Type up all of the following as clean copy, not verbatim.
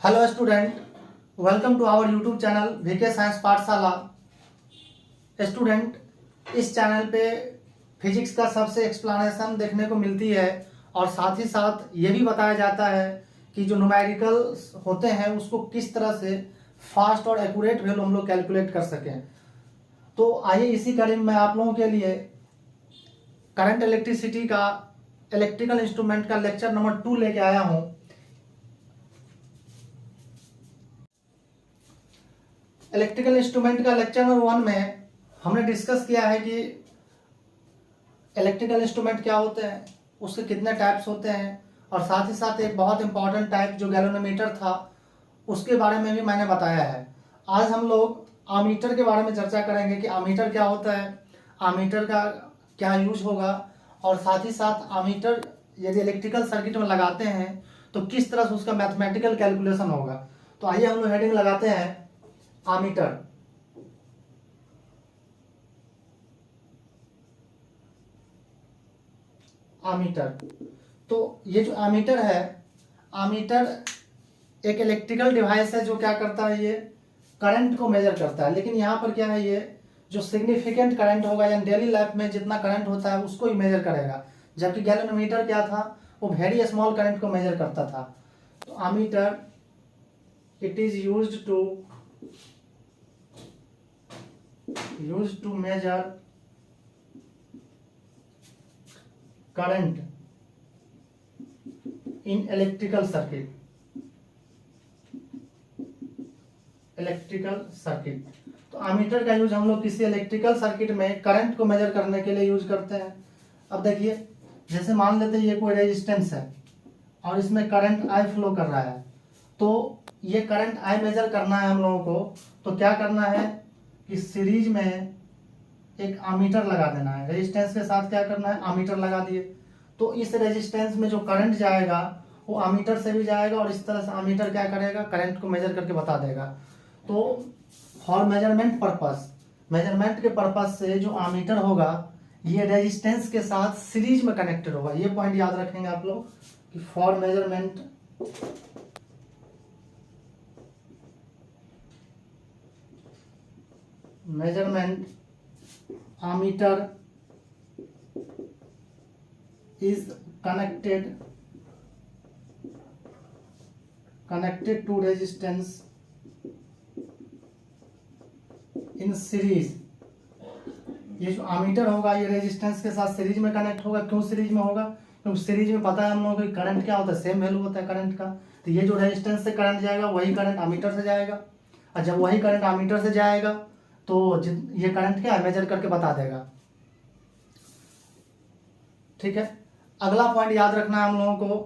Hello student, welcome to our YouTube channel VK Science Pathshala. Student, इस channel पे physics का सबसे एक्सप्लेनेशन देखने को मिलती है और साथ ही साथ ये भी बताया जाता है कि जो न्यूमेरिकल्स होते हैं उसको किस तरह से फास्ट और एक्यूरेट वैल्यू हम लोग कैलकुलेट कर सकें। तो आइए इसी कड़ी में मैं आप लोगों के लिए करंट इलेक्ट्रिसिटी का इलेक्ट्रिकल इंस्ट्रूमेंट का लेक्चर नंबर 2 लेके आया हूँ। इलेक्ट्रिकल इंस्ट्रूमेंट का लेक्चर नंबर 1 में हमने डिस्कस किया है कि इलेक्ट्रिकल इंस्ट्रूमेंट क्या होते हैं, उसके कितने टाइप्स होते हैं और साथ ही साथ एक बहुत इंपॉर्टेंट टाइप जो गैल्वेनोमीटर था उसके बारे में भी मैंने बताया है। आज हम लोग आमीटर के बारे में चर्चा करेंगे कि आमीटर क्या होता है, आमीटर का क्या यूज होगा और साथ ही साथ आमीटर यदि इलेक्ट्रिकल सर्किट में लगाते हैं तो किस तरह से उसका मैथमेटिकल कैलकुलेशन होगा। तो आइए हम लोग हेडिंग लगाते हैं आमीटर। आमीटर, तो ये जो आमीटर है, आमीटर एक इलेक्ट्रिकल डिवाइस है जो क्या करता है, ये करंट को मेजर करता है। लेकिन यहाँ पर क्या है, ये जो सिग्निफिकेंट करंट होगा या डेली लाइफ में जितना करंट होता है उसको ही मेजर करेगा, जबकि गैल्वेनोमीटर क्या था, वो वेरी स्मॉल करंट को मेजर करता था। तो ammeter it is used to measure current in electrical circuit। तो आमीटर का यूज हम लोग किसी इलेक्ट्रिकल सर्किट में करंट को मेजर करने के लिए यूज करते हैं। अब देखिए, जैसे मान लेते हैं ये कोई रेजिस्टेंस है और इसमें करंट आई फ्लो कर रहा है, तो ये करंट आई मेजर करना है हम लोगों को। तो क्या करना है कि सीरीज में एक आमीटर लगा देना है, रेजिस्टेंस के साथ क्या करना है, आमीटर लगा दिए। तो इस रेजिस्टेंस में जो करंट जाएगा वो आमीटर से भी जाएगा और इस तरह से आमीटर क्या करेगा, करंट को मेजर करके बता देगा। तो फॉर मेजरमेंट पर्पस, मेजरमेंट के पर्पस से जो आमीटर होगा ये रेजिस्टेंस के साथ सीरीज में कनेक्टेड होगा। ये पॉइंट याद रखेंगे आप लोग कि for measurement ammeter is connected to resistance in series। ये जो आमीटर होगा ये रेजिस्टेंस के साथ सीरीज में कनेक्ट होगा। क्यों सीरीज में होगा, क्योंकि सीरीज में पता है हम लोगों को करंट क्या होता है, सेम वैल्यू होता है करंट का। तो ये जो रेजिस्टेंस से करंट जाएगा वही करंट आमीटर से जाएगा, और जब वही करंट आमीटर से जाएगा तो ये करंट क्या है, मेजर करके बता देगा। ठीक है, अगला पॉइंट याद रखना है हम लोगों को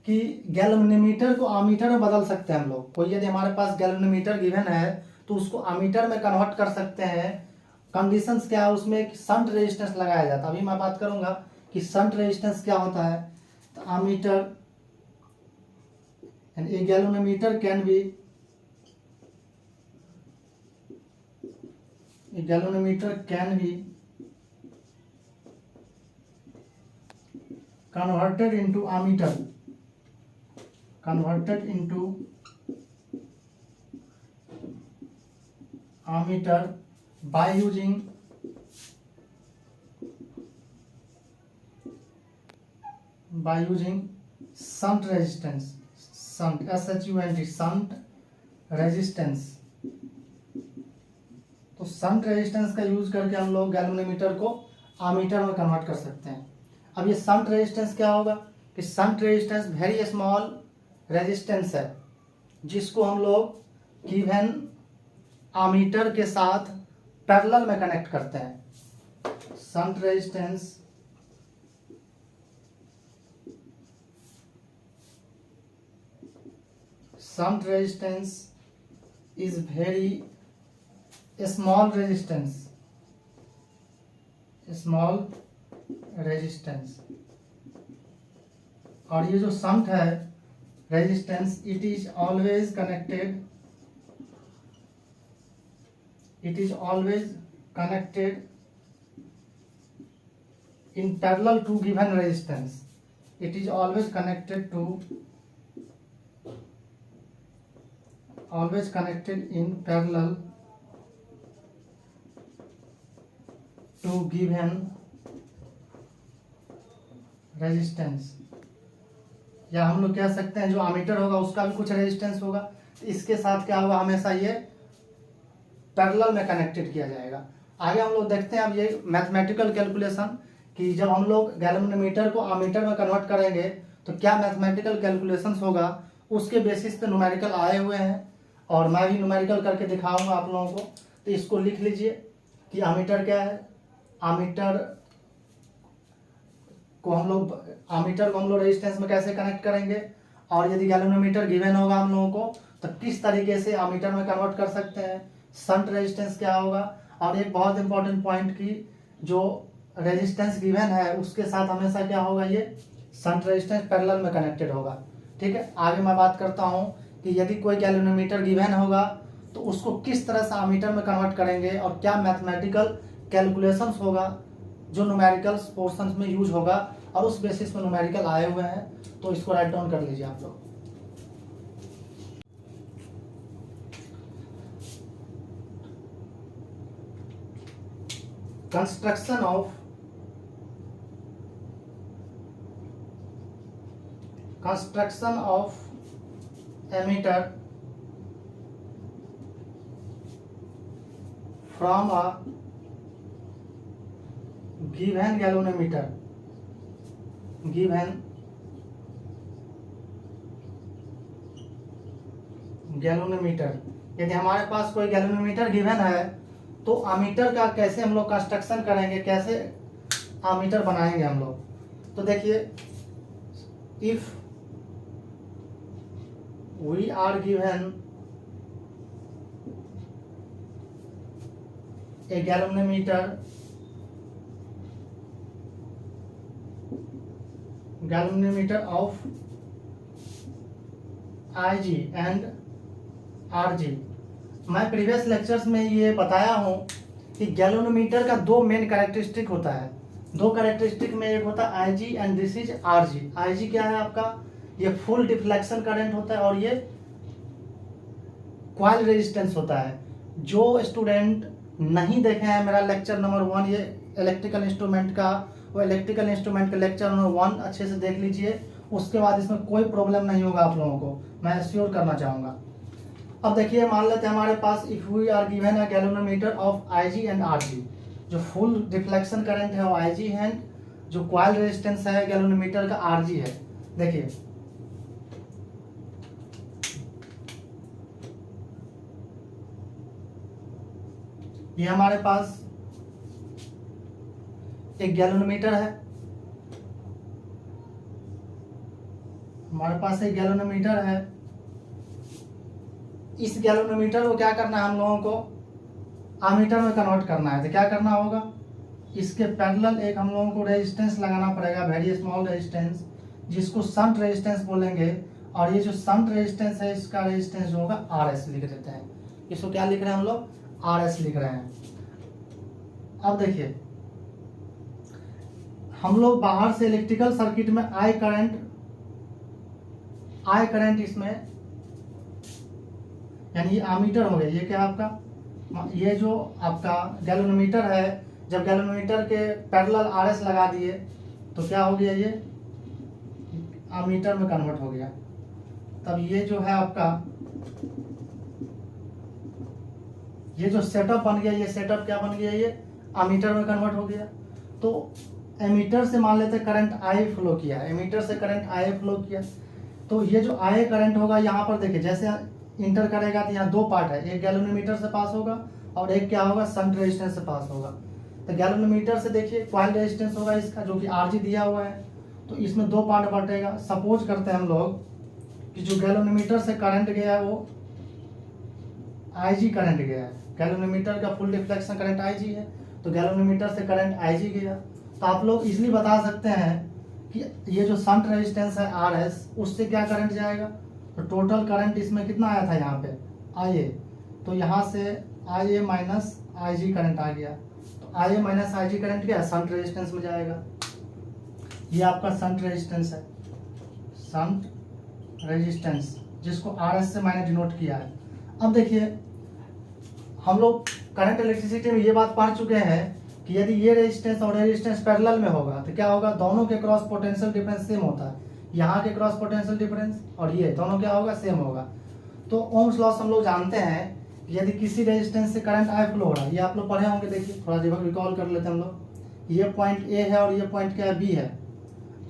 कि गैल्वेनोमीटर को आमीटर में बदल सकते हैं हम लोग। कोई यदि हमारे पास गैल्वेनोमीटर गिवन है तो उसको आमीटर में कन्वर्ट कर सकते हैं। कंडीशंस क्या है उसमें कि शंट रेजिस्टेंस लगाया जाता है। अभी मैं बात करूंगा कि शंट रेजिस्टेंस क्या होता है। तो ammeter and A galvanometer can be converted into ammeter by using shunt resistance, shunt resistance। तो शंट रेजिस्टेंस का यूज करके हम लोग गैल्वेनोमीटर को आमीटर में कन्वर्ट कर सकते हैं। अब ये शंट रेजिस्टेंस क्या होगा कि shunt resistance very small resistance है जिसको हम लोग गिवन आमीटर के साथ पैरेलल में कनेक्ट करते हैं। Shunt resistance is very small resistance, और ये जो शंट है resistance it is always connected in parallel to given resistance. It is always connected to always connected in parallel to given resistance, या हम लोग कह सकते हैं जो एमीटर होगा उसका भी कुछ रेजिस्टेंस होगा, तो इसके साथ क्या होगा, हमेशा ये पैरेलल में कनेक्टेड किया जाएगा। आगे हम लोग देखते हैं अब ये मैथमेटिकल कैलकुलेशन कि जब हम लोग गैल्वेनोमीटर को एमीटर में कन्वर्ट करेंगे तो क्या मैथमेटिकल कैलकुलेशंस होगा, उसके बेसिस पे न्यूमेरिकल आए हुए हैं और मैं भी न्यूमेरिकल करके दिखाऊंगा आप लोगों को। तो इसको लिख लीजिए कि एमीटर क्या है। एमीटर को हम लोग रेजिस्टेंस में कैसे कनेक्ट करेंगे, और यदि गैल्वेनोमीटर गिवन होगा हम लोगों को तो किस तरीके से एमीटर में कन्वर्ट कर सकते हैं, शंट रेजिस्टेंस क्या होगा, और एक बहुत इंपॉर्टेंट पॉइंट की जो रेजिस्टेंस गिवन है उसके साथ हमेशा क्या होगा, ये शंट रेजिस्टेंस पैरेलल में कनेक्टेड होगा। ठीक है, आगे मैं बात करता हूँ कि यदि कोई गैल्वेनोमीटर गिवन होगा तो उसको किस तरह से एमीटर में कन्वर्ट करेंगे और क्या मैथमेटिकल कैलकुलेशंस होगा जो न्यूमेरिकल पोर्शंस में यूज होगा, और उस बेसिस में न्यूमेरिकल आए हुए हैं। तो इसको राइट डाउन कर लीजिए आप लोग। Construction of ammeter from a given galvanometer, यदि हमारे पास कोई गैल्वेनोमीटर गिवन है तो एमीटर का कैसे हम लोग कंस्ट्रक्शन करेंगे, कैसे एमीटर बनाएंगे हम लोग। तो देखिए, if we are given a galvanometer of Ig and Rg। मैं प्रीवियस लेक्चर्स में ये बताया हूँ कि गैल्वेनोमीटर का दो मेन कैरेक्टरिस्टिक होता है। दो कैरेक्टरिस्टिक में एक होता है Ig and this is Rg। Ig क्या है आपका, ये फुल डिफ्लेक्शन करंट होता है और ये कॉइल रेजिस्टेंस होता है। जो स्टूडेंट नहीं देखे हैं मेरा लेक्चर नंबर 1 ये इलेक्ट्रिकल इंस्ट्रूमेंट का, वो इलेक्ट्रिकल इंस्ट्रूमेंट का लेक्चर नंबर 1 अच्छे से देख लीजिए, उसके बाद इसमें कोई प्रॉब्लम नहीं होगा आप लोगों को, मैं एश्योर करना चाहूँगा। अब देखिए, मान लेते हैं हमारे पास if we are given a galvanometer of Ig and Rg, जो फुल डिफ्लेक्शन करंट है वो Ig है, जो कॉइल रेजिस्टेंस है गैल्वेनोमीटर का Rg है। देखिए ये हमारे पास एक गैल्वेनोमीटर है, हमारे पास एक गैल्वेनोमीटर है। इस गैल्वेनोमीटर को क्या करना है, हम लोगों को एमीटर में कन्वर्ट करना है। तो क्या करना होगा, इसके पैरेलल एक हम लोगों को रेजिस्टेंस लगाना पड़ेगा, वेरी स्मॉल रेजिस्टेंस, जिसको शंट रेजिस्टेंस बोलेंगे। और ये जो शंट रेजिस्टेंस है इसका रेजिस्टेंस जो होगा RS लिख देते हैं। इसको क्या लिख रहे हैं हम लोग, RS लिख रहे हैं। अब देखिए, हम लोग बाहर से इलेक्ट्रिकल सर्किट में आई करंट इसमें, यानी ये एमीटर हो गया, ये क्या आपका, ये जो आपका गैल्वेनोमीटर है, जब गैल्वेनोमीटर के पैरेलल RS लगा दिए तो क्या हो गया, ये एमीटर में कन्वर्ट हो गया। तब ये जो है आपका, ये जो सेटअप बन गया, ये सेटअप क्या बन गया, ये एमीटर में कन्वर्ट हो गया। तो एमीटर से मान लेते करंट I फ्लो किया, एमीटर से करंट I फ्लो किया, तो ये जो I करंट होगा यहाँ पर देखिए, जैसे इंटर करेगा तो यहाँ दो पार्ट है, एक गैल्वेनोमीटर से पास होगा और एक क्या होगा, शंट रेजिस्टेंस से पास होगा। तो गैल्वेनोमीटर से देखिए कॉइल रेजिस्टेंस होगा इसका, जो कि Rg दिया हुआ है, तो इसमें दो पार्ट बटेगा। सपोज करते हैं हम लोग कि जो गैल्वेनोमीटर से करंट गया है वो Ig करंट गया है, गैल्वेनोमीटर का फुल डिफ्लेक्शन करंट Ig है, तो गैल्वेनोमीटर से करंट Ig गया। तो आप लोग इजीली बता सकते हैं कि ये जो शंट रेजिस्टेंस है RS, उससे क्या करंट जाएगा, तो टोटल करंट इसमें कितना आया था यहाँ पे IA, तो यहाँ से IA माइनस Ig करंट आ गया, तो IA माइनस Ig करंट क्या है, शंट रेजिस्टेंस में जाएगा। ये आपका शंट रेजिस्टेंस है, शंट रेजिस्टेंस जिसको RS से मैंने डिनोट किया है। अब देखिए हम लोग करंट इलेक्ट्रिसिटी में ये बात पढ़ चुके हैं कि यदि ये रेजिस्टेंस और ये रेजिस्टेंस पैरेलल में होगा तो क्या होगा, दोनों के क्रॉस पोटेंशियल डिफरेंस सेम होता है। यहाँ के क्रॉस पोटेंशियल डिफरेंस और ये दोनों क्या होगा, सेम होगा। तो ओम्स लॉ हम लोग जानते हैं कि यदि किसी रेजिस्टेंस से करंट आई फ्लो हो रहा है, ये आप लोग पढ़े होंगे, देखिए थोड़ा रिकॉल कर लेते हैं हम लोग। ये पॉइंट ए है और ये पॉइंट क्या है, बी है,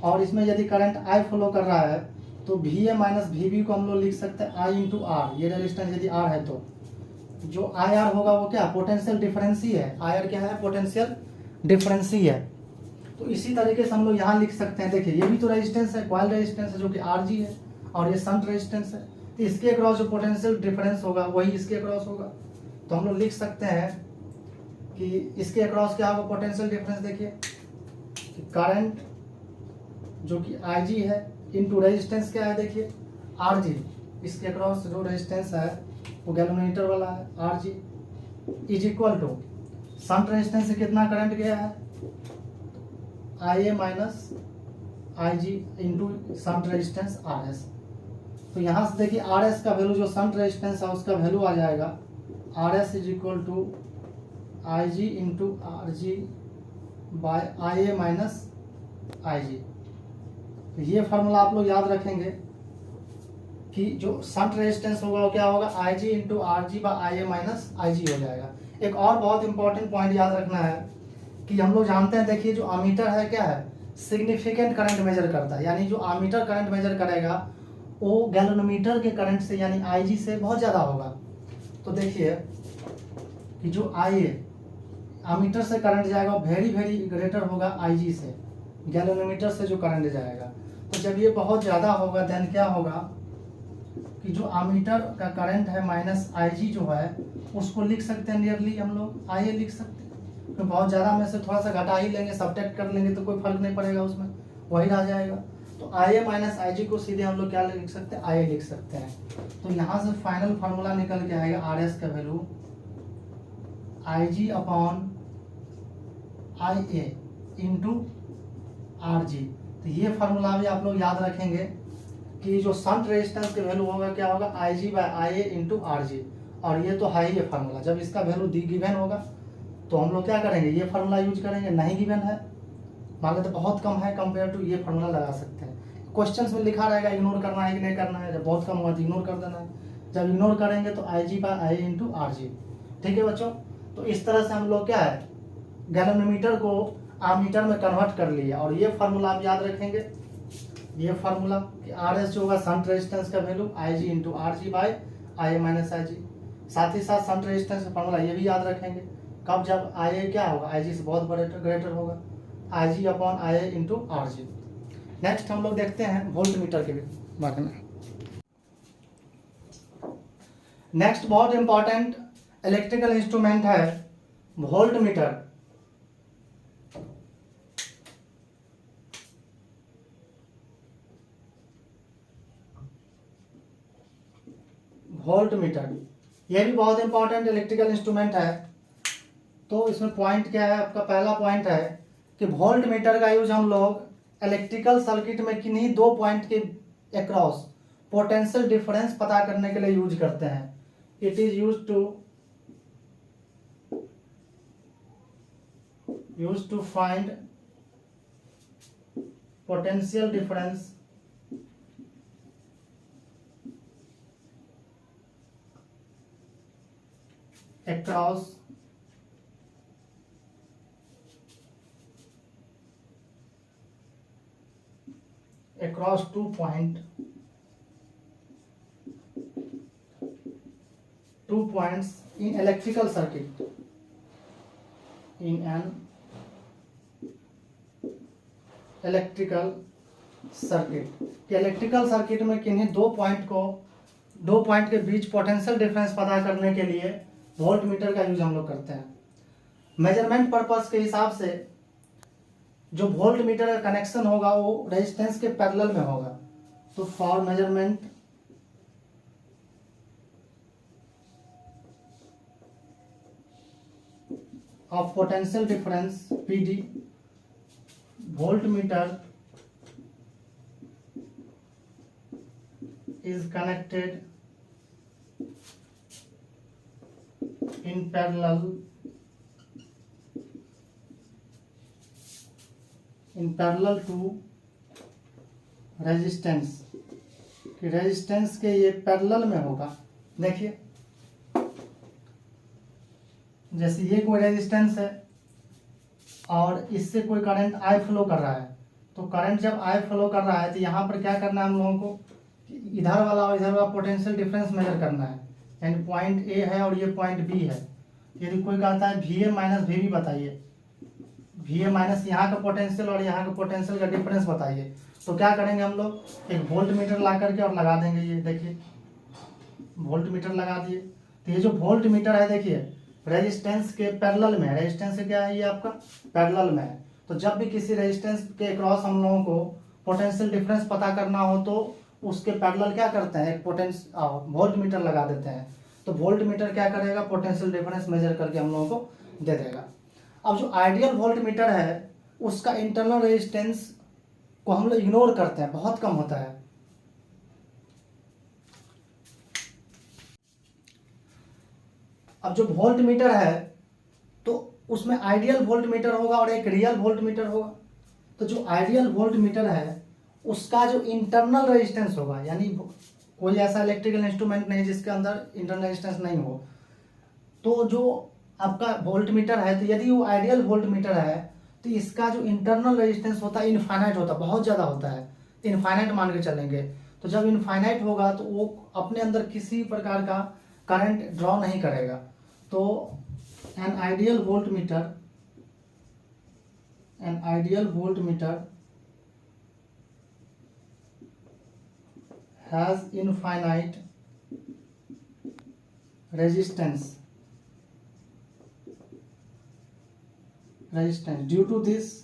और इसमें यदि करंट आई फ्लो कर रहा है तो V A minus V B को हम लोग लिख सकते हैं आई इंटू आर। ये रेजिस्टेंस यदि आर है तो जो आई आर होगा वो क्या, पोटेंशियल डिफरेंस ही है। आई आर क्या है, पोटेंशियल डिफरेंस ही है। तो इसी तरीके से हम लोग यहाँ लिख सकते हैं, देखिए ये भी तो रेजिस्टेंस है, कॉइल रेजिस्टेंस है जो कि आर जी है, और ये शंट रेजिस्टेंस है। तो इसके अक्रॉस जो पोटेंशियल डिफरेंस होगा वही इसके अक्रॉस होगा। तो हम लोग लिख सकते हैं कि इसके अक्रॉस क्या होगा, पोटेंशियल डिफरेंस। देखिए करंट जो कि आई जी है इनटू रेजिस्टेंस क्या है, देखिए आर जी, इसके अक्रॉस जो रेजिस्टेंस है वो गैल्वेनोमीटर वाला है R G, is equal to shunt resistance से कितना करंट गया है, I A minus I G into shunt resistance R S. तो यहाँ से देखिए आर एस का वैल्यू जो शंट रेजिस्टेंस है उसका वैल्यू आ जाएगा R S is equal to I G into R G by I A minus I G. ये फार्मूला आप लोग याद रखेंगे कि जो शंट रेजिस्टेंस होगा वो क्या होगा, I G into R G by I A minus I जी हो जाएगा। एक और बहुत इंपॉर्टेंट पॉइंट याद रखना है कि हम लोग जानते हैं, देखिए जो अमीटर है क्या है, सिग्निफिकेंट करंट मेजर करता है, यानी जो अमीटर करंट मेजर करेगा वो गैल्वेनोमीटर के करंट से यानी आई जी से बहुत ज़्यादा होगा। तो देखिए कि जो आई ए अमीटर से करंट जाएगा वो वेरी वेरी ग्रेटर होगा आई जी से, गैल्वेनोमीटर से जो करंट जाएगा। तो जब ये बहुत ज़्यादा होगा देन क्या होगा कि जो अमीटर का करंट है माइनस आई जी जो है उसको लिख सकते हैं नियरली हम लोग आई ए लिख सकते हैं। तो बहुत ज़्यादा में से थोड़ा सा घटा ही लेंगे, सब्ट्रैक्ट कर लेंगे तो कोई फर्क नहीं पड़ेगा, उसमें वही रह जाएगा। तो आई ए माइनस आई जी को सीधे हम लोग क्या लिख सकते हैं, आई ए लिख सकते हैं। तो यहाँ से फाइनल फार्मूला निकल के आएगा आर एस का value I G upon I A into R G. तो ये फार्मूला भी आप लोग याद रखेंगे कि जो शंट रेजिस्टेंस के वैल्यू होगा क्या होगा, I ji by I A into R जी। और ये तो है ही ये फार्मूला, जब इसका वैल्यू गिवन होगा तो हम लोग क्या करेंगे, ये फार्मूला यूज करेंगे। नहीं गिवन है, मान लेते बहुत कम है कंपेयर टू, ये फार्मूला लगा सकते हैं। क्वेश्चंस में लिखा रहेगा इग्नोर करना है कि नहीं करना है, जब बहुत कम होगा तो इग्नोर कर देना है, जब इग्नोर करेंगे तो आई जी by I A into R जी। ठीक है बच्चों, तो इस तरह से हम लोग क्या है गैल्वेनोमीटर को आमीटर में कन्वर्ट कर लिया। और ये फार्मूला आप याद रखेंगे, ये फार्मूला कि आर एस जो होगा शंट रेजिस्टेंस का value I G into R G by I A minus I जी। साथ ही साथ शंट रेजिस्टेंस का फार्मूला ये भी याद रखेंगे, कब जब आई ए क्या होगा, आई जी से बहुत ग्रेटर होगा, I G upon I A into R G. Next हम लोग देखते हैं वोल्ट मीटर के बारे में। नेक्स्ट बहुत इंपॉर्टेंट इलेक्ट्रिकल इंस्ट्रूमेंट है वोल्ट मीटर। वोल्ट मीटर ये भी बहुत इंपॉर्टेंट इलेक्ट्रिकल इंस्ट्रूमेंट है। तो इसमें पॉइंट क्या है, आपका पहला पॉइंट है कि वोल्ट मीटर का यूज हम लोग इलेक्ट्रिकल सर्किट में किन्हीं दो पॉइंट के अक्रॉस पोटेंशियल डिफरेंस पता करने के लिए यूज करते हैं। It is use to find potential difference across two points in electrical circuit, in an electrical circuit। Electrical circuit में किन्हीं दो पॉइंट के बीच पोटेंशियल डिफरेंस पता करने के लिए वोल्ट मीटर का यूज हम लोग करते हैं। मेजरमेंट पर्पस के हिसाब से जो वोल्ट मीटर का कनेक्शन होगा वो रेजिस्टेंस के पैरेलल में होगा। तो for measurement of potential difference PD, voltmeter is connected in parallel to resistance, कि रेजिस्टेंस के ये पैरेलल में होगा। देखिए जैसे ये कोई रेजिस्टेंस है और इससे कोई करंट आई फ्लो कर रहा है, तो करंट जब आई फ्लो कर रहा है तो यहाँ पर क्या करना है हम लोगों को, इधर वाला और इधर वाला पोटेंशियल डिफरेंस मेजर करना है। यानी पॉइंट ए है और ये पॉइंट बी है। यदि कोई कहता है V A minus V B बताइए, वी ए माइनस यहाँ का पोटेंशियल और यहाँ का पोटेंशियल का डिफरेंस बताइए, तो क्या करेंगे हम लोग, एक वोल्ट मीटर ला करके और लगा देंगे। ये देखिए वोल्ट मीटर लगा दिए, तो ये जो वोल्ट मीटर है देखिए रेजिस्टेंस के पैरेलल में है। रेजिस्टेंस से क्या है, ये आपका पैरेलल में है। तो जब भी किसी रेजिस्टेंस के क्रॉस हम लोगों को पोटेंशियल डिफरेंस पता करना हो तो उसके पैरेलल क्या करते हैं, एक वोल्ट मीटर लगा देते हैं। तो वोल्ट मीटर क्या करेगा, पोटेंशियल डिफरेंस मेजर करके हम लोगों को दे देगा। अब जो आइडियल वोल्ट मीटर है उसका इंटरनल रेजिस्टेंस को हम लोग इग्नोर करते हैं, बहुत कम होता है। अब जो वोल्ट मीटर है तो उसमें आइडियल वोल्ट मीटर होगा और एक रियल वोल्ट मीटर होगा। तो जो आइडियल वोल्ट मीटर है उसका जो इंटरनल रेजिस्टेंस होगा, यानी कोई ऐसा इलेक्ट्रिकल इंस्ट्रूमेंट नहीं जिसके अंदर इंटरनल रेजिस्टेंस नहीं हो, तो जो आपका वोल्ट मीटर है, तो यदि वो आइडियल वोल्ट मीटर है तो इसका जो इंटरनल रेजिस्टेंस होता है इनफाइनाइट होता है, बहुत ज़्यादा होता है, इनफाइनाइट मान के चलेंगे। तो जब इनफाइनाइट होगा तो वो अपने अंदर किसी प्रकार का करंट ड्रॉ नहीं करेगा। तो an ideal volt meter has infinite resistance. Due to this,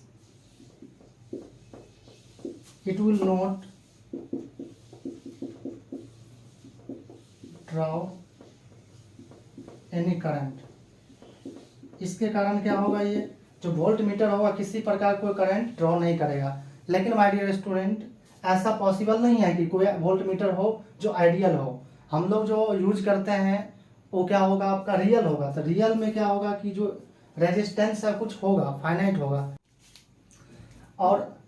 it will not draw any current. इसके कारण क्या होगा, ये जो वोल्ट मीटर होगा किसी प्रकार कोई करंट ड्रॉ नहीं करेगा। लेकिन माय डियर स्टूडेंट, ऐसा पॉसिबल नहीं है कि कोई वोल्ट मीटर हो जो आइडियल हो। हम लोग जो यूज करते हैं वो क्या होगा, आपका रियल होगा। तो रियल में क्या होगा कि जो रेजिस्टेंस है कुछ होगा, फाइनाइट होगा। और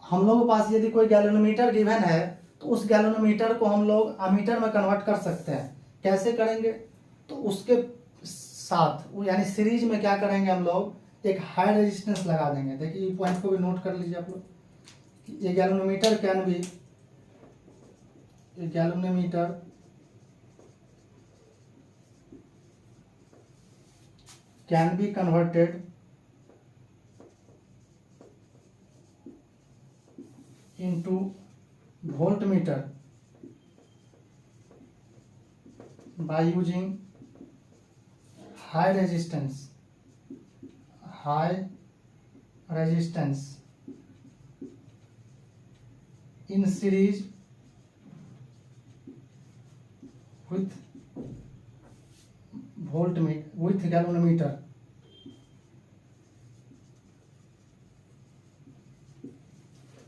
हम लोगों के पास यदि कोई गैलोनोमीटर गिवन है तो उस गैलोनोमीटर को हम लोग अमीटर में कन्वर्ट कर सकते हैं। कैसे करेंगे, तो उसके साथ यानी सीरीज में क्या करेंगे, हम लोग एक हाई रेजिस्टेंस लगा देंगे। देखिए ये पॉइंट को भी नोट कर लीजिए आप लोग। ये galvanometer can be converted into voltmeter by using high resistance in series with galvanometer.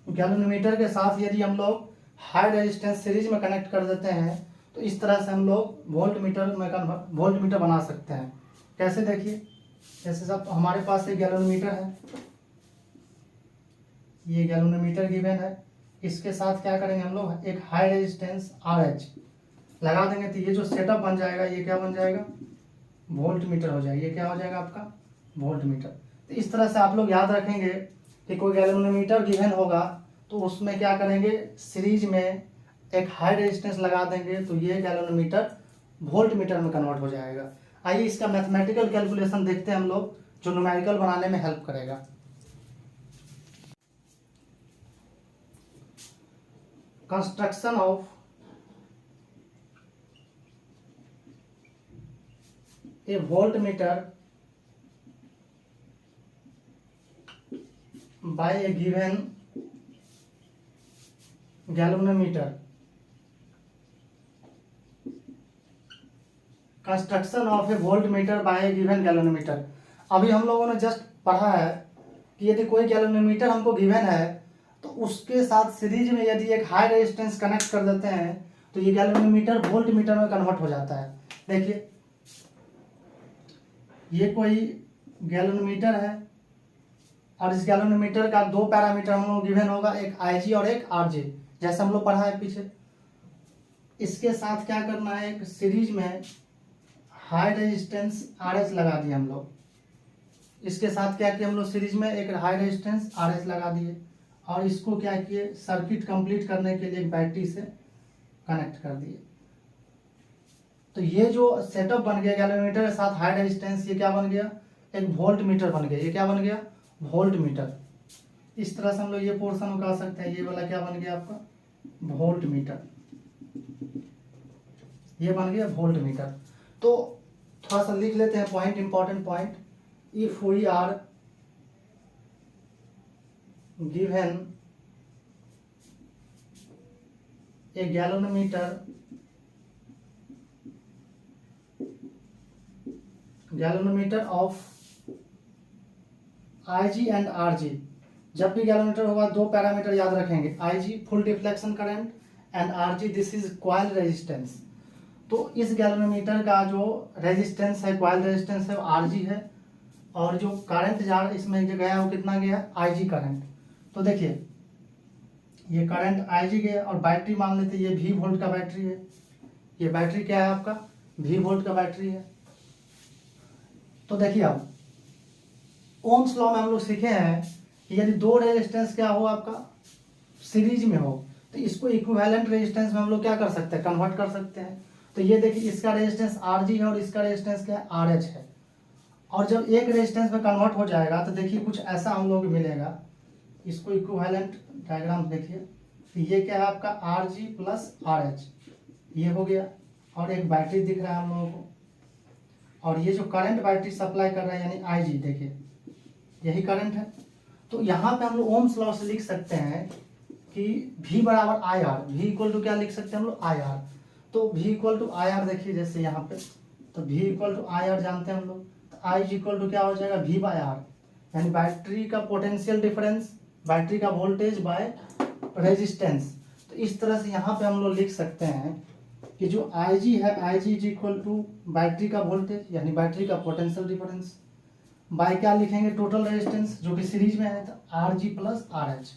Galvanometer के साथ यदि हम लोग हाई रेजिस्टेंस सीरीज में कनेक्ट कर देते हैं तो इस तरह से हम लोग वोल्ट मीटर बना सकते हैं। कैसे, देखिए जैसे सब हमारे पास एक गैलोनोमीटर है, ये गैलोनोमीटर गिवन है, इसके साथ क्या करेंगे हम लोग, एक हाई रेजिस्टेंस RH लगा देंगे। तो ये जो सेटअप बन जाएगा ये क्या बन जाएगा, वोल्ट मीटर हो जाएगा। ये क्या हो जाएगा आपका वोल्ट मीटर। तो इस तरह से आप लोग याद रखेंगे कि कोई गैलोनोमीटर गिवन होगा तो उसमें क्या करेंगे, सीरीज में एक हाई रेजिस्टेंस लगा देंगे तो ये गैलोनोमीटर वोल्ट मीटर में कन्वर्ट हो जाएगा। आइए इसका मैथमेटिकल कैलकुलेशन देखते हैं हम लोग, जो न्यूमेरिकल बनाने में हेल्प करेगा। Construction of a voltmeter by a given galvanometer. Construction of a voltmeter by a given galvanometer. अभी हम लोगों ने जस्ट पढ़ा है कि यदि कोई गैलोनोमीटर हमको गिवन है तो उसके साथ सीरीज में यदि एक हाई रेजिस्टेंस कनेक्ट कर देते हैं तो ये गैलोनोमीटर वोल्ट मीटर में कन्वर्ट हो जाता है। देखिए ये कोई गैलोमीटर है और इस गैलोमीटर का दो पैरामीटर हम लोग गिवन होगा, एक IG और एक RJ, जैसे हम लोग पढ़ा है पीछे। इसके साथ क्या करना है, एक सीरीज में हाई रेजिस्टेंस RH लगा दिए हम लोग। इसके साथ क्या किया हम लोग, सीरीज में एक हाई रेजिस्टेंस RH लगा दिए और इसको क्या किए, सर्किट कंप्लीट करने के लिए एक बैटरी से कनेक्ट कर दिए। तो ये जो सेटअप बन गया गैलोमीटर के साथ हाई रेजिस्टेंस, ये क्या बन गया, एक वोल्ट मीटर बन गया। ये क्या बन गया, वोल्ट मीटर। इस तरह से हम लोग ये पोर्शन निकाल सकते हैं। ये वाला क्या बन गया आपका, वोल्ट मीटर। ये बन गया वोल्ट मीटर। तो थोड़ा सा लिख लेते हैं point, important point. If we are given a galvanometer of IG and RG। जब भी गैलोमीटर होगा दो पैरामीटर याद रखेंगे, IG full deflection current and RG this is coil resistance. तो इस गैलोमीटर का जो रेजिस्टेंस है, कॉइल रेजिस्टेंस है, वो RG है और जो करंट जा इसमें जो गया वो कितना गया, IG करंट। तो देखिए ये करंट IG गया और बैटरी मान लेते ये V वोल्ट का बैटरी है। ये बैटरी क्या है आपका, V वोल्ट का बैटरी है। तो देखिए अब ओम्स लॉ में हम लोग सीखे हैं कि यदि दो रेजिस्टेंस क्या हो आपका, सीरीज में हो, तो इसको इक्विवेलेंट रेजिस्टेंस में हम लोग क्या कर सकते हैं, कन्वर्ट कर सकते हैं। तो ये देखिए इसका रेजिस्टेंस RG है और इसका रेजिस्टेंस क्या है, RH है। और जब एक रेजिस्टेंस में कन्वर्ट हो जाएगा तो देखिए कुछ ऐसा हम लोग मिलेगा। इसको इक्विवेलेंट डायग्राम देखिए, तो ये क्या है आपका RG प्लस RH, ये हो गया। और एक बैटरी दिख रहा है हम लोगों को, और ये जो करंट बैटरी सप्लाई कर रहा है यानी IG, देखिए यही करंट है। तो यहाँ पे हम लोग ओम्स लॉ से लिख सकते हैं कि V बराबर IR, V इक्वल टू क्या लिख सकते हैं हम लोग, IR। तो V इक्वल टू IR देखिए जैसे यहाँ पे, तो V इक्वल टू IR जानते हैं हम लोग, तो I इक्वल टू क्या हो जाएगा, V बाय R, यानी बैटरी का पोटेंशियल डिफरेंस, बैटरी का वोल्टेज बाय रेजिस्टेंस। तो इस तरह से यहाँ पे हम लोग लिख सकते हैं कि जो IG है, IG is equal to battery का वोल्टेज यानी बैटरी का पोटेंशियल डिफरेंस बाय क्या लिखेंगे, टोटल रेजिस्टेंस जो कि सीरीज में है, तो RG plus RH,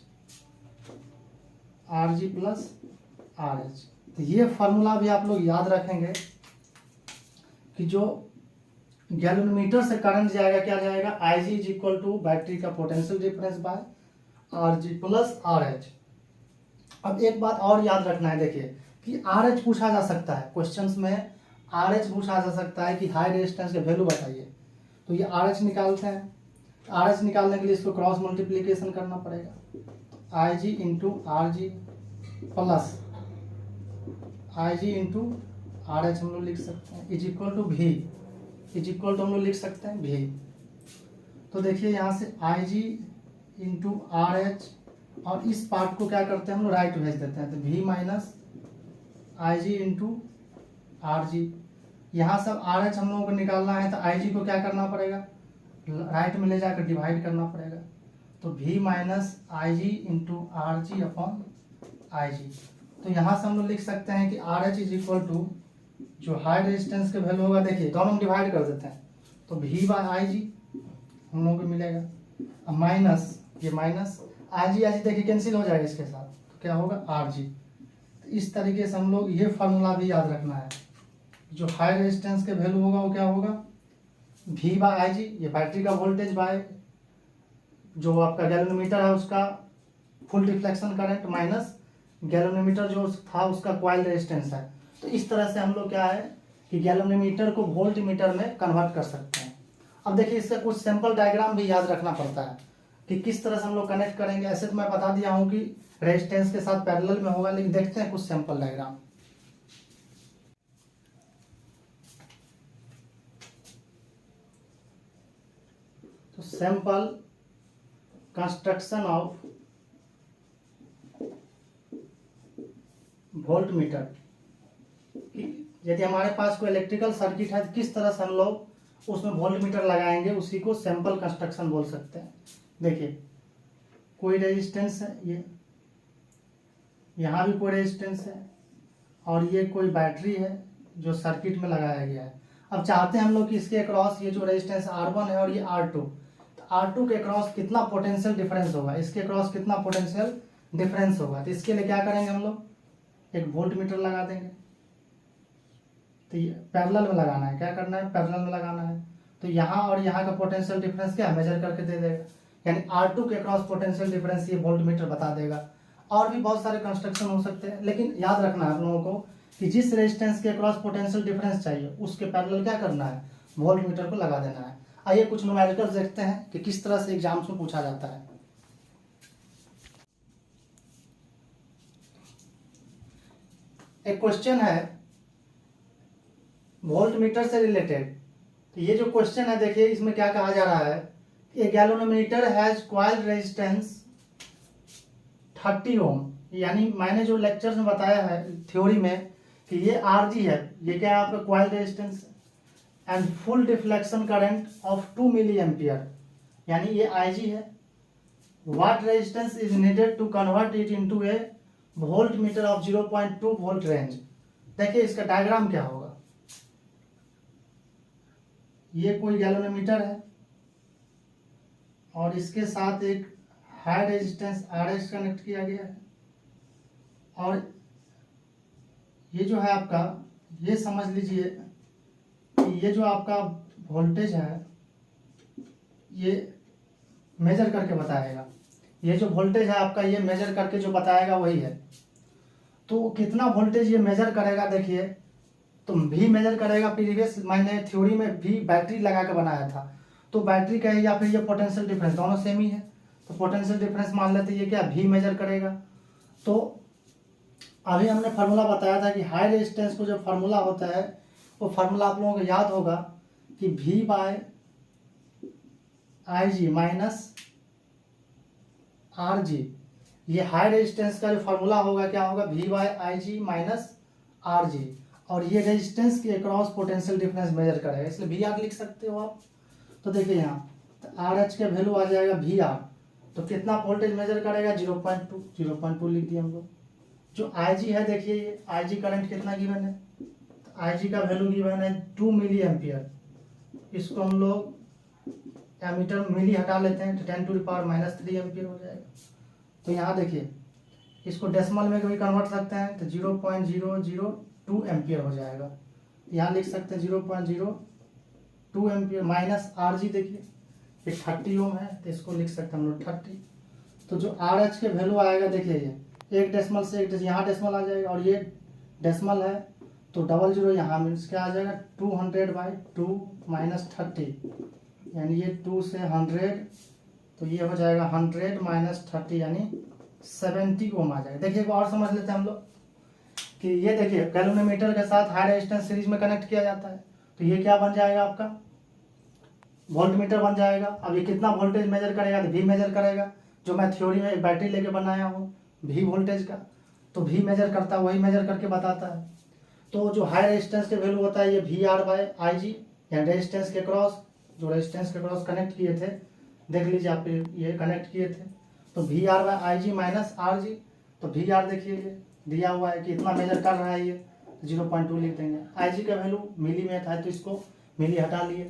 RG plus RH। तो ये फार्मूला भी आप लोग याद रखेंगे कि जो गैलोमीटर से करंट जाएगा क्या जाएगा, IG is equal to battery का potential difference by RG plus RH। अब एक बात और याद रखना है, देखिए कि RH पूछा जा सकता है क्वेश्चंस में, RH पूछा जा सकता है कि हाई रेजिस्टेंस के वैल्यू बताइए। तो ये RH निकालते हैं, RH निकालने के लिए इसको क्रॉस मल्टीप्लिकेशन करना पड़ेगा। IG into RG plus IG into RH हम लोग लिख सकते हैं is equal to V, is equal to हम लोग लिख सकते हैं V। तो देखिए यहाँ से IG इंटू RH और इस पार्ट को क्या करते हैं हम लोग राइट भेज देते हैं, तो V minus IG into RG। यहाँ सब RH हम लोगों को निकालना है, तो IG को क्या करना पड़ेगा, राइट में ले जाकर डिवाइड करना पड़ेगा। तो V minus IG into RG upon IG। तो यहाँ से हम लोग लिख सकते हैं कि RH इज इक्वल टू जो हाई रेजिस्टेंस के वैल्यू होगा, देखिए दोनों में डिवाइड कर देते हैं, तो V बाय IG हम लोगों को मिलेगा, अब माइनस ये माइनस IG देखिए कैंसिल हो जाएगा इसके साथ, तो क्या होगा RG। तो इस तरीके से हम लोग ये फार्मूला भी याद रखना है, जो हाई रेजिस्टेंस के वैल्यू होगा वो क्या होगा, V बाय IG, ये बैटरी का वोल्टेज बाय जो आपका गैलोमीटर है उसका full deflection current minus galvanometer जो था उसका कॉइल रेजिस्टेंस है। तो इस तरह से हम लोग क्या है कि गैलोमीटर को वोल्ट मीटर में कन्वर्ट कर सकते हैं। अब देखिए इससे कुछ सैंपल डायग्राम भी याद रखना पड़ता है कि किस तरह से हम लोग कनेक्ट करेंगे। ऐसे तो मैं बता दिया हूँ कि रेजिस्टेंस के साथ पैरेलल में होगा, लेकिन देखते हैं कुछ सैंपल डायग्राम। तो sample construction of volt meter, यदि हमारे पास कोई इलेक्ट्रिकल सर्किट है तो किस तरह से हम लोग उसमें वोल्ट मीटर लगाएंगे, उसी को सैंपल कंस्ट्रक्शन बोल सकते हैं। देखिए कोई रेजिस्टेंस है, ये यहाँ भी कोई रेजिस्टेंस है और ये कोई बैटरी है जो सर्किट में लगाया गया है। अब चाहते हैं हम लोग कि इसके अक्रॉस ये जो रेजिस्टेंस R1 है और ये R2, तो R2 के अक्रॉस कितना पोटेंशियल डिफरेंस होगा, इसके अक्रॉस कितना पोटेंशियल डिफरेंस होगा। तो इसके लिए क्या करेंगे हम लोग, एक वोल्ट मीटर लगा देंगे। तो ये पैरेलल में लगाना है, क्या करना है, पैरेलल में लगाना है। तो यहाँ और यहाँ का पोटेंशियल डिफरेंस क्या मेजर करके दे देगा, यानी R2 के अक्रॉस पोटेंशियल डिफरेंस ये वोल्ट मीटर बता देगा। और भी बहुत सारे कंस्ट्रक्शन हो सकते हैं, लेकिन याद रखना है आप लोगों को कि जिस रेजिस्टेंस के अक्रॉस पोटेंशियल डिफरेंस चाहिए उसके पैरेलल क्या करना है, वोल्ट मीटर को लगा देना है। आइए कुछ न्यूमेरिकल्स देखते हैं कि किस तरह से एग्जाम्स में पूछा जाता है। एक क्वेश्चन है वोल्ट मीटर से रिलेटेड। तो ये जो क्वेश्चन है देखिए, इसमें क्या कहा जा रहा है, ए गैल्वेनोमीटर हैज कॉइल रेजिस्टेंस 30 ओम, यानी मैंने जो लेक्चर्स में बताया है थ्योरी में कि ये Rg है, ये क्या है आपका coil resistance, and full deflection current of 2 milliampere, यानी ये Ig है। What resistance is needed to convert it into a voltmeter of 0.2 volt range. देखिए इसका डायग्राम क्या होगा, ये कोई गैल्वेनोमीटर है और इसके साथ एक हाई रेजिस्टेंस Rs कनेक्ट किया गया है, और ये जो है आपका, ये समझ लीजिए कि ये जो आपका वोल्टेज है ये मेजर करके बताएगा, ये जो वोल्टेज है आपका ये मेजर करके जो बताएगा वही है। तो कितना वोल्टेज ये मेजर करेगा देखिए, तो भी मेजर करेगा, प्रीवियस मैंने थ्योरी में भी बैटरी लगा के बनाया था, तो बैटरी का या फिर ये पोटेंशियल डिफरेंस दोनों सेम ही है, तो पोटेंशियल डिफरेंस मान लेते ये क्या भी मेजर करेगा। तो अभी हमने फार्मूला बताया था कि हाई रेजिस्टेंस को जो फार्मूला होता है वो फार्मूला आप लोगों को याद होगा कि V by IG minus RG। ये हाई रेजिस्टेंस का जो फार्मूला होगा क्या होगा, V by IG minus RG, और ये रेजिस्टेंस के अक्रॉस पोटेंशियल डिफरेंस मेजर करेगा, इसलिए VR लिख सकते हो आप। तो देखिए यहाँ तो RH का वैल्यू आ जाएगा VR, तो कितना वोल्टेज मेजर करेगा 0.2 लिख दिया हम लोग। जो IG है देखिए, ये IG करंट कितना गिवन है, तो IG का वैल्यू गिवन है 2 मिली एम्पियर। इसको हम लोग एमीटर मिली हटा लेते हैं तो 10⁻³ एम्पियर हो जाएगा। तो यहाँ देखिए इसको डेसिमल में भी कन्वर्ट सकते हैं तो 0.002 एम्पियर हो जाएगा। यहाँ लिख सकते हैं 0.02 एम्पियर माइनस RG, देखिए ये 30 ओम है तो इसको लिख सकते हैं हम लोग 30। तो जो RH के वैल्यू आएगा देखिए, ये एक डेसिमल से एक यहाँ डेसिमल आ जाएगा, और ये डेसिमल है तो 00 यहाँ मीन्स क्या आ जाएगा 200/2 माइनस 30, यानी ये 2 से 100, तो ये हो जाएगा 100 माइनस 30 यानी 70 ओम आ जाएगा। देखिए एक और समझ लेते हैं हम लोग कि ये देखिए गैल्वेनोमीटर के साथ हाई रेजिस्टेंस सीरीज में कनेक्ट किया जाता है, तो ये क्या बन जाएगा आपका वोल्ट मीटर बन जाएगा। अब ये कितना वोल्टेज मेजर करेगा, तो भी मेजर करेगा, जो मैं थ्योरी में एक बैटरी लेके बनाया हूँ भी वोल्टेज का, तो भी मेजर करता है, वही मेजर करके बताता है। तो जो हाई रेजिस्टेंस के वैल्यू होता है ये VR बाय IG, या रेजिस्टेंस के क्रॉस, जो रेजिस्टेंस के क्रॉस कनेक्ट किए थे, देख लीजिए आप ये कनेक्ट किए थे, तो VR by IG minus RG। तो VR देखिए ये दिया हुआ है कि इतना मेजर कर रहा है, ये 0.2 लिख देंगे। IG का वैल्यू मिली में था तो इसको मिली हटा लिए,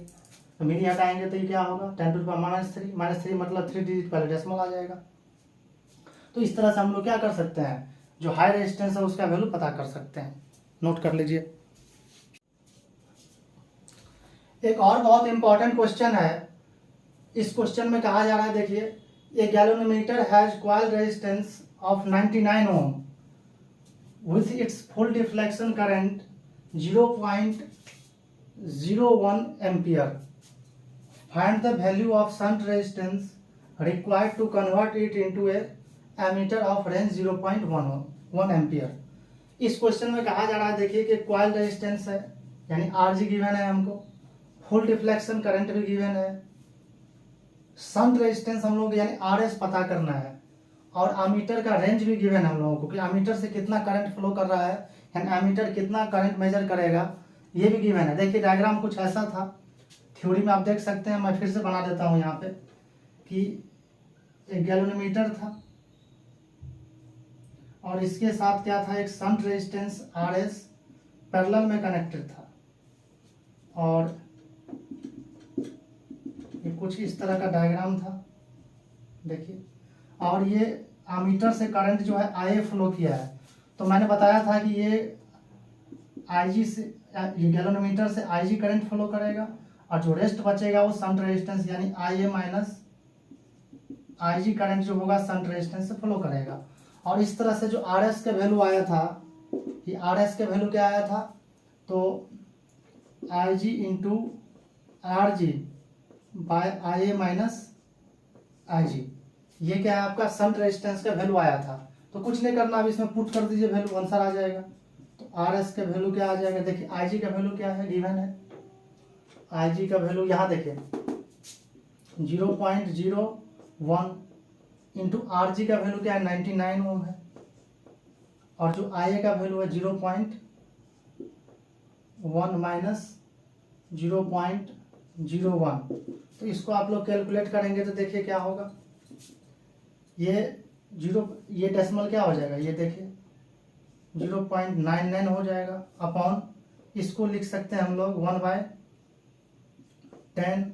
तो मिली हटाएंगे तो ये क्या होगा 10⁻³ -3 मतलब 3 डिजिट पहले डेसिमल आ जाएगा। तो इस तरह से हम लोग क्या कर सकते हैं, जो हाई रेजिस्टेंस है उसका वैल्यू पता कर सकते हैं, नोट कर लीजिए। एक और बहुत इंपॉर्टेंट क्वेश्चन है, इस क्वेश्चन में कहा जा रहा है देखिए, a galvanometer has coil resistance of 99 ohm with its full deflection current 0.01 ampere. Find the value of shunt resistance required to convert it into a ammeter of range 0.1 ampere. इस question में कहा जा रहा है देखिए कि कॉइल रेजिस्टेंस है यानी RG गिवन है हमको, फुल डिफ्लेक्शन करंट भी गिवन है, शंट रेजिस्टेंस हम लोग यानी RS पता करना है, और एमीटर का रेंज भी गिवन है हम लोगों को कि एमीटर से कितना करंट फ्लो कर रहा है, यानी एमीटर कितना करंट मेजर करेगा ये भी गिवन है। देखिए डायग्राम कुछ ऐसा था, थ्योरी में आप देख सकते हैं, मैं फिर से बना देता हूँ यहाँ पे कि एक गैल्वेनोमीटर था और इसके साथ क्या था, एक शंट रेजिस्टेंस RS पैरेलल में कनेक्टेड था, और ये कुछ इस तरह का डायग्राम था देखिए। और ये एमीटर से करंट जो है IA फ्लो किया है, तो मैंने बताया था कि ये IG से, ये गैल्वेनोमीटर से IG करंट फ्लो करेगा और जो रेस्ट बचेगा वो शंट रेजिस्टेंस यानी IA माइनस IG करंट जो होगा शंट रेजिस्टेंस से फ्लो करेगा। और इस तरह से जो RS का वैल्यू आया था, कि RS का वैल्यू क्या आया था, तो IG into RG by IA minus IG, ये क्या है आपका शंट रेजिस्टेंस का वैल्यू आया था। तो कुछ नहीं करना, अब इसमें पुट कर दीजिए, वैल्यू आंसर आ जाएगा। तो RS का वैल्यू क्या आ जाएगा, देखिए IG का वैल्यू क्या है, गिवन है। IG का वैल्यू यहाँ देखिए 0.01 इंटू RG का वैल्यू क्या है 99 ओम है, और जो IA का वैल्यू है 0.1 माइनस 0.01। तो इसको आप लोग कैलकुलेट करेंगे तो देखिए क्या होगा, ये डेसिमल क्या हो जाएगा, ये देखिए 0.99 हो जाएगा अपॉन, इसको लिख सकते हैं हम लोग 1/10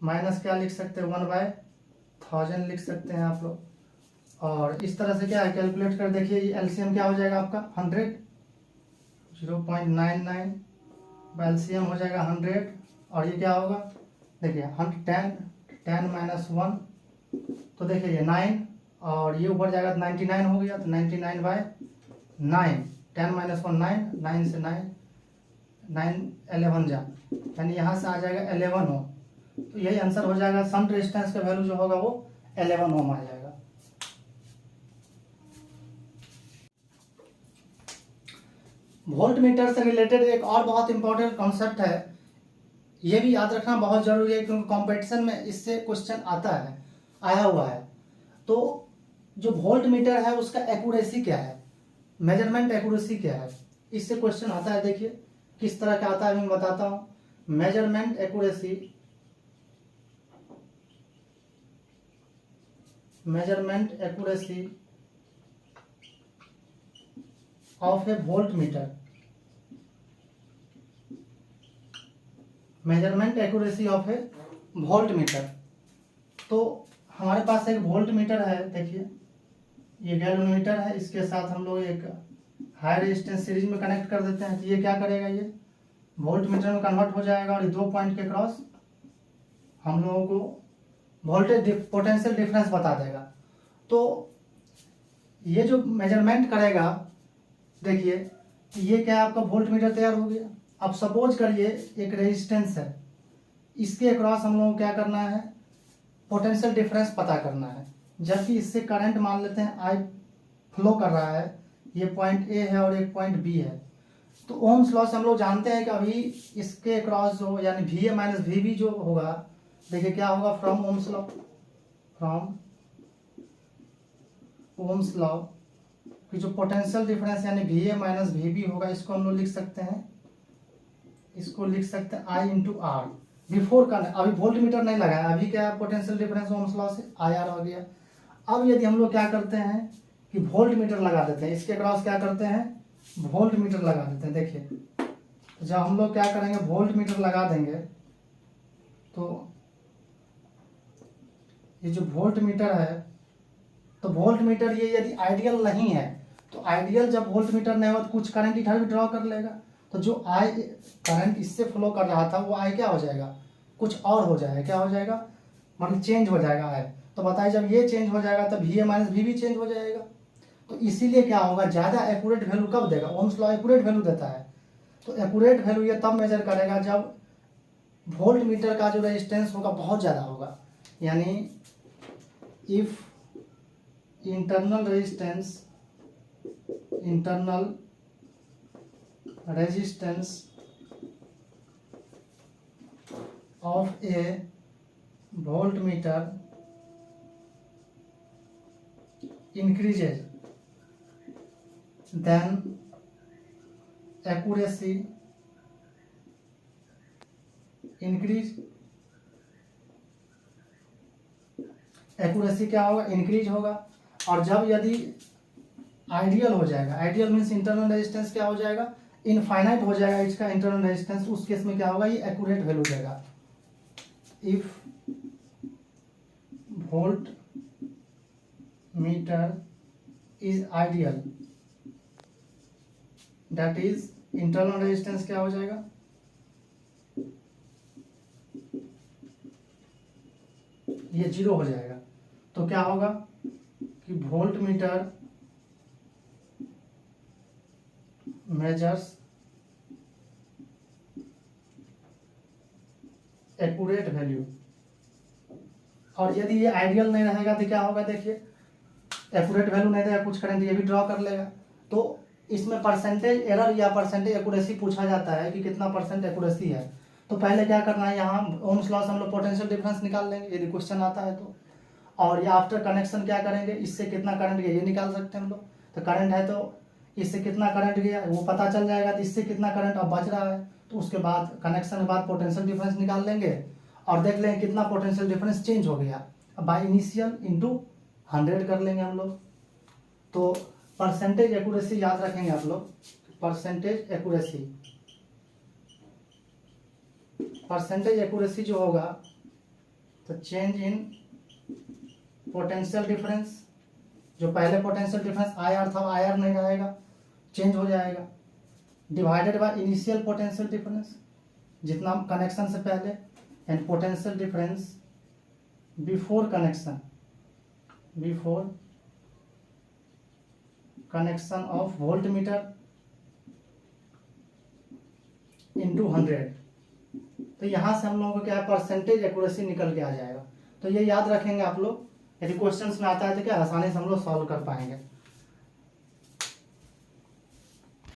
माइनस क्या लिख सकते हैं 1/1000 लिख सकते हैं आप लोग। और इस तरह से क्या है कैलकुलेट कर देखिए, ये LCM क्या हो जाएगा आपका 100, 0.99 LCM हो जाएगा 100, और ये क्या होगा देखिए 10 माइनस 1, तो देखिए ये 9, और ये ऊपर जाएगा तो 99 हो गया, तो 99/9, 10 माइनस 1 9, 9 से 9 11 जा, यानी यहाँ से आ जाएगा 11 ओम। तो यही आंसर हो जाएगा, शंट रेजिस्टेंस का वैल्यू जो होगा वो 11 ओम आ जाएगा। वोल्ट मीटर से रिलेटेड एक और बहुत इंपॉर्टेंट कॉन्सेप्ट है, ये भी याद रखना बहुत जरूरी है क्योंकि कंपटीशन में इससे क्वेश्चन आया हुआ है। तो जो वोल्ट मीटर है उसका एक्यूरेसी क्या है, मेजरमेंट एक्यूरेसी क्या है, इससे क्वेश्चन आता है। देखिए किस तरह का आता है मैं बताता हूँ। Measurement accuracy of a volt meter, measurement accuracy of a volt meter. तो हमारे पास एक वोल्ट मीटर है, देखिए ये गैल्वेनोमीटर है, इसके साथ हम लोग एक हाई रेजिस्टेंस सीरीज में कनेक्ट कर देते हैं, तो ये क्या करेगा, ये वोल्ट मीटर में कन्वर्ट हो जाएगा, और ये 2 पॉइंट के क्रॉस हम लोगों को वोल्टेज पोटेंशियल डिफरेंस बता देगा। तो ये जो मेजरमेंट करेगा, देखिए ये क्या आपका वोल्ट मीटर तैयार हो गया। अब सपोज करिए एक रेजिस्टेंस है, इसके अक्रॉस हम लोगों को क्या करना है, पोटेंशियल डिफरेंस पता करना है। जबकि इससे करंट मान लेते हैं I फ्लो कर रहा है, ये पॉइंट A है और एक पॉइंट B है। तो ओम्स लॉ से हम लोग जानते हैं कि अभी इसके अक्रॉस जो यानी VA माइनस VB जो होगा, देखिए क्या होगा, फ्रॉम ओम्स लॉ कि जो पोटेंशियल डिफरेंस यानी VA माइनस VB होगा, इसको हम लोग लिख सकते हैं, इसको लिख सकते हैं I इंटू R। बिफोर का अभी वोल्ट मीटर नहीं लगाया, अभी क्या पोटेंशियल डिफरेंस ओम्स लॉ से IR हो गया। अब यदि हम लोग क्या करते हैं कि वोल्ट मीटर लगा देते हैं, इसके क्रॉस क्या करते हैं, वोल्ट मीटर लगा देते हैं। देखिए जब हम लोग क्या करेंगे, वोल्ट मीटर लगा देंगे, तो ये जो वोल्ट मीटर है, तो वोल्ट मीटर ये यदि आइडियल नहीं है, तो आइडियल जब वोल्ट मीटर नहीं हो तो कुछ करंट इधर भी ड्रॉ कर लेगा, तो जो आई करंट इससे फ्लो कर रहा था वो आई क्या हो जाएगा, कुछ और हो जाएगा, क्या हो जाएगा, मतलब चेंज हो जाएगा आई। तो बताइए जब ये चेंज हो जाएगा तब VA माइनस VB चेंज हो जाएगा। तो इसीलिए क्या होगा, ज़्यादा एक्यूरेट वैल्यू कब देगा, ओम्स लॉ एक्यूरेट वैल्यू देता है। तो एक्यूरेट वैल्यू ये तब मेजर करेगा जब वोल्ट मीटर का जो रेजिस्टेंस होगा बहुत ज़्यादा होगा, यानी if internal resistance of A voltmeter increases, then accuracy increase, accuracy क्या होगा, इंक्रीज होगा। और जब यदि आइडियल हो जाएगा, आइडियल मीन्स इंटरनल रेजिस्टेंस क्या हो जाएगा, इनफाइनाइट हो जाएगा इसका इंटरनल रेजिस्टेंस, उस केस में क्या होगा, ये एक्यूरेट वैल्यू देगा। If volt meter is ideal, that is internal resistance क्या हो जाएगा, ये 0 हो जाएगा। तो क्या होगा कि volt meter measures accurate value. और यदि ये आइडियल नहीं रहेगा तो क्या होगा, देखिए एक्यूरेट वैल्यू नहीं देगा, कुछ करंट ये भी ड्रॉ कर लेगा। तो इसमें परसेंटेज एरर या परसेंटेज एक्यूरेसी पूछा जाता है कि कितना परसेंट एक्यूरेसी है। तो पहले क्या करना है, यहाँ ओम्स लॉ से हम लोग पोटेंशियल डिफरेंस निकाल लेंगे यदि क्वेश्चन आता है तो, और या आफ्टर कनेक्शन क्या करेंगे, इससे कितना करंट गया ये निकाल सकते हैं हम लोग। तो करंट है तो इससे कितना करंट गया वो पता चल जाएगा, तो इससे कितना करंट अब बच रहा है, तो उसके बाद कनेक्शन के बाद पोटेंशियल डिफरेंस निकाल लेंगे और देख लेंगे कितना पोटेंशियल डिफरेंस चेंज हो गया। अब बाई इनिशियल इंटू 100 कर लेंगे हम लोग। तो परसेंटेज एक्यूरेसी याद रखेंगे आप लोग, परसेंटेज एक्यूरेसी, परसेंटेज एक्यूरेसी जो होगा तो चेंज इन पोटेंशियल डिफरेंस, जो पहले पोटेंशियल डिफरेंस IR था IR नहीं रहेगा, चेंज हो जाएगा, divided by initial potential difference जितना कनेक्शन से पहले, and potential difference before connection, before connection of volt meter into 100। तो यहाँ से हम लोगों को क्या है, परसेंटेज एक्यूरेसी निकल के आ जाएगा। तो ये याद रखेंगे आप लोग, यदि क्वेश्चंस में आता है तो क्या आसानी से हम लोग सॉल्व कर पाएंगे।